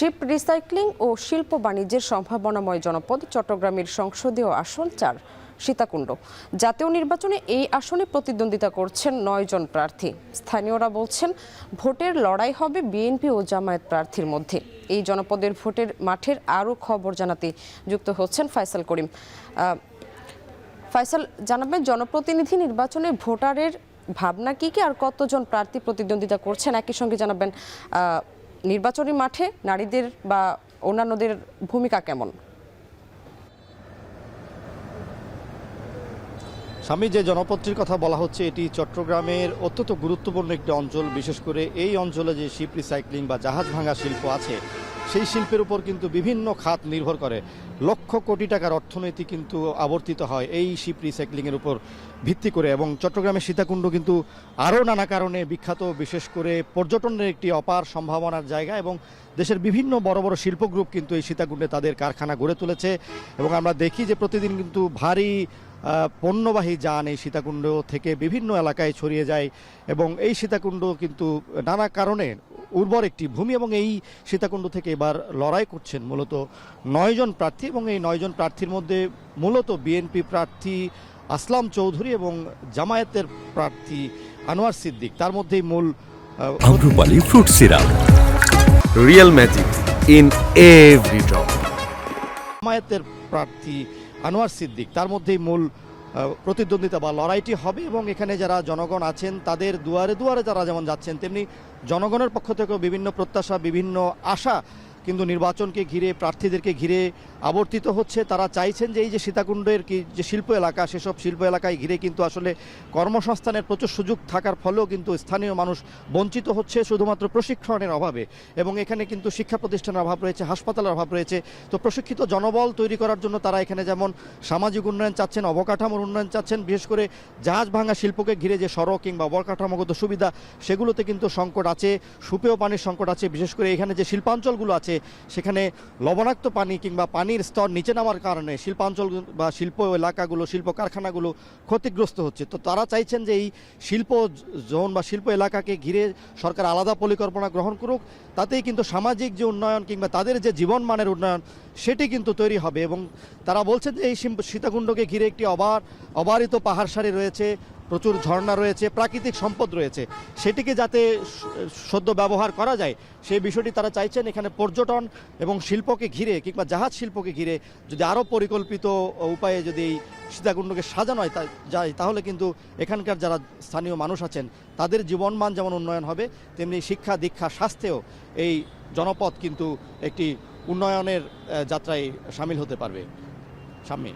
Sheep recycling ও শিল্প বাণিজ্যের সম্ভাবনাময় জনপদ চট্টগ্রামের সংসদীয় আসন ৪ সীতাকুণ্ড। জাতীয় নির্বাচনে এই আসনে প্রতিদ্বন্দ্বিতা করছেন ৯ জন প্রার্থী। স্থানীয়রা বলছেন ভোটের লড়াই হবে বিএনপি ও জামায়াত প্রার্থীর মধ্যে। এই জনপদের ভোটের মাঠের আরও খবর জানাতে যুক্ত হচ্ছেন ফয়সাল করিম। ফয়সাল, জানাবেন জনপ্রতিনিধি নির্বাচনে ভোটারের ভাবনা কি আর কতজন প্রার্থী প্রতিদ্বন্দ্বিতা করছেন? একই সঙ্গে জানাবেন নির্বাচনী মাঠে নারীদের বা অন্যান্যদের ভূমিকা কেমন? স্বামী, যে জনপদটির কথা বলা হচ্ছে এটি চট্টগ্রামের অত্যন্ত গুরুত্বপূর্ণ একটি অঞ্চল। বিশেষ করে এই অঞ্চলে যে শিপ রিসাইক্লিং বা জাহাজ ভাঙা শিল্প আছে, সেই শিল্পের উপর কিন্তু বিভিন্ন খাত নির্ভর করে। লক্ষ কোটি টাকার অর্থনীতি কিন্তু আবর্তিত হয় এই শিপ রিসাইক্লিংয়ের উপর ভিত্তি করে। এবং চট্টগ্রামের সীতাকুণ্ড কিন্তু আরও নানা কারণে বিখ্যাত, বিশেষ করে পর্যটনের একটি অপার সম্ভাবনার জায়গা। এবং দেশের বিভিন্ন বড় বড় শিল্প গ্রুপ কিন্তু এই সীতাকুণ্ডে তাদের কারখানা গড়ে তুলেছে। এবং আমরা দেখি যে প্রতিদিন কিন্তু ভারী পণ্যবাহী যান এই সীতাকুণ্ড থেকে বিভিন্ন এলাকায় ছড়িয়ে যায়। এবং এই সীতাকুণ্ড কিন্তু নানা কারণে উর্বর একটি ভূমি। এবং এই সীতাকুণ্ড থেকে এবার লড়াই করছেন মূলত ৯ জন প্রার্থী। এবং এই 9 জন প্রার্থীর মধ্যে মূলত বিএনপি প্রার্থী আসলাম চৌধুরী এবং জামায়াতের প্রার্থী আনোয়ার সিদ্দিক, তার মধ্যেই মূল। Amrapali fruit syrup, real magic in every drop. জামায়াতের প্রার্থী আনোয়ার সিদ্দিক, তার মধ্যেই মূল প্রতিদ্বন্দ্বিতা বা লড়াইটি হবে। এবং এখানে যারা জনগণ আছেন তাদের দুয়ারে দুয়ারে তারা যেমন যাচ্ছেন, তেমনি জনগণের পক্ষ থেকেও বিভিন্ন প্রত্যাশা, বিভিন্ন আশা কিন্তু নির্বাচনকে ঘিরে, প্রার্থীদেরকে ঘিরে আবর্তিত হচ্ছে। তারা চাইছেন যে এই যে সীতাকুণ্ডের যে শিল্প এলাকা, সেসব শিল্প এলাকায় ঘিরে কিন্তু আসলে কর্মসংস্থানের প্রচুর সুযোগ থাকার ফলেও কিন্তু স্থানীয় মানুষ বঞ্চিত হচ্ছে শুধুমাত্র প্রশিক্ষণের অভাবে। এবং এখানে কিন্তু শিক্ষা প্রতিষ্ঠানের অভাব রয়েছে, হাসপাতালের অভাব রয়েছে। তো প্রশিক্ষিত জনবল তৈরি করার জন্য তারা এখানে যেমন সামাজিক উন্নয়ন চাচ্ছেন, অবকাঠামোর উন্নয়ন চাচ্ছেন। বিশেষ করে জাহাজ ভাঙা শিল্পকে ঘিরে যে সড়ক কিংবা অবকাঠামোগত সুবিধা, সেগুলোতে কিন্তু সংকট আছে। সুপেয় পানির সংকট আছে। বিশেষ করে এখানে যে শিল্পাঞ্চলগুলো আছে সেখানে লবণাক্ত পানি কিংবা পানির স্তর নিচে নামার কারণে শিল্পাঞ্চল বা শিল্প এলাকাগুলো, শিল্প কারখানাগুলো ক্ষতিগ্রস্ত হচ্ছে। তো তারা চাইছেন যে এই শিল্প জোন বা শিল্প এলাকাকে ঘিরে সরকার আলাদা পরিকল্পনা গ্রহণ করুক। তাতেই কিন্তু সামাজিক যে উন্নয়ন কিংবা তাদের যে জীবনমানের উন্নয়ন, সেটি কিন্তু তৈরি হবে। এবং তারা বলছেন যে এই সীতাকুণ্ডকে ঘিরে একটি অবারিত পাহাড় সারি রয়েছে, প্রচুর ঝর্ণা রয়েছে, প্রাকৃতিক সম্পদ রয়েছে। সেটিকে যাতে সদ্য ব্যবহার করা যায় সেই বিষয়টি তারা চাইছেন। এখানে পর্যটন এবং শিল্পকে ঘিরে কিংবা জাহাজ শিল্পকে ঘিরে যদি আরও পরিকল্পিত উপায়ে যদি এই সীতাকুণ্ডকে সাজানো যায়, তাহলে কিন্তু এখানকার যারা স্থানীয় মানুষ আছেন তাদের জীবনমান যেমন উন্নয়ন হবে, তেমনি শিক্ষা, দীক্ষা, স্বাস্থ্যেও এই জনপদ কিন্তু একটি উন্নয়নের যাত্রায় সামিল হতে পারবে। সামনে